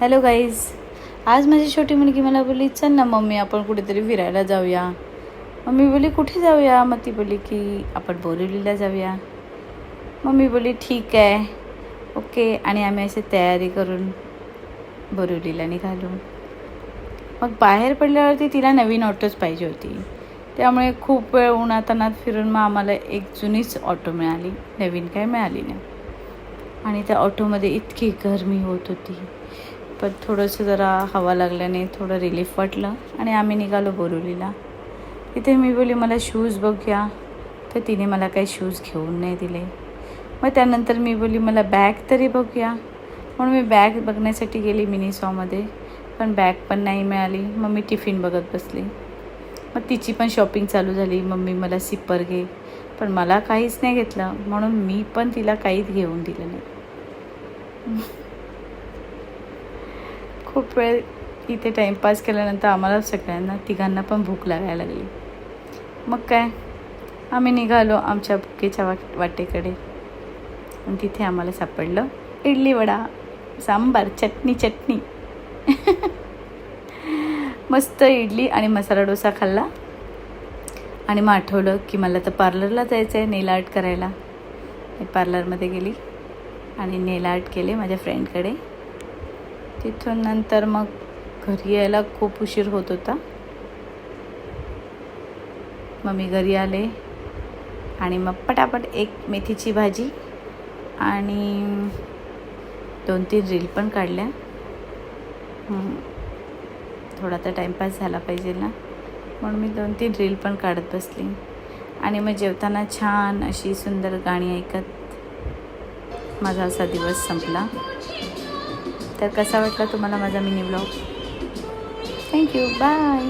Hello guys, आज माझी छोटी मुलगी मला बोलली चल ना मम्मी आपण कुठेतरी फिरायला जाऊया. मम्मी बोली कुठे जाऊया. मग ती बोलली की आपण बोरिवलीला जाऊया. मम्मी बोलली ठीक आहे ओके. आणि आम्ही अशी तयारी करून बोरिवलीला निघालो. मग बाहेर पडल्यावरती तिला नवीन ऑटोच पाहिजे होती. त्यामुळे खूप वेळ उन्हातान्हात फिरून मग आम्हाला एक जुनीच ऑटो मिळाली, नवीन काय मिळाली नाही. आणि त्या ऑटोमध्ये इतकी गरमी होत होती, पण थोडंसं जरा हवा लागल्याने थोडं रिलीफ वाटलं आणि आम्ही निघालो बोरिवलीला. तिथे मी बोली मला शूज बघूया, तर तिने मला काही शूज घेऊन नाही दिले. मग त्यानंतर मी बोली मला बॅग तरी बघूया, म्हणून मी बॅग बघण्यासाठी गेली मिनीसॉमध्ये, पण बॅग पण नाही मिळाली. मग मी टिफिन बघत बसली. मग तिची पण शॉपिंग चालू झाली. मम्मी मला सिप्पर घे, पण मला काहीच नाही घेतलं, म्हणून मी पण तिला काहीच घेऊन दिलं नाही. खूप वेळ इथे टाईमपास केल्यानंतर आम्हाला सगळ्यांना तिघांना पण भूक लागायला लागली. मग काय आम्ही निघालो आमच्या भुकेच्या वाटेकडे. आणि तिथे आम्हाला सापडलं इडली वडा सांबार चटणी मस्त इडली आणि मसाला डोसा खाल्ला. आणि मग आठवलं की मला तर पार्लरला जायचं आहे नेल आर्ट करायला. मी पार्लरमध्ये गेली आणि नेल आर्ट केले माझ्या फ्रेंडकडे. तिथून नंतर मग घरी यायला खूप उशीर होत होता. मग मी घरी आले आणि मग पटापट एक मेथीची भाजी आणि 2-3 रील पण काढल्या. थोडा तर टाईमपास झाला पाहिजे ना, म्हणून मी 2-3 रील पण काढत बसली. आणि मग जेवताना छान अशी सुंदर गाणी ऐकत माझा असा दिवस संपला. तर कसा वाटला तुम्हाला माझा मिनी ब्लॉग? Thank you, bye.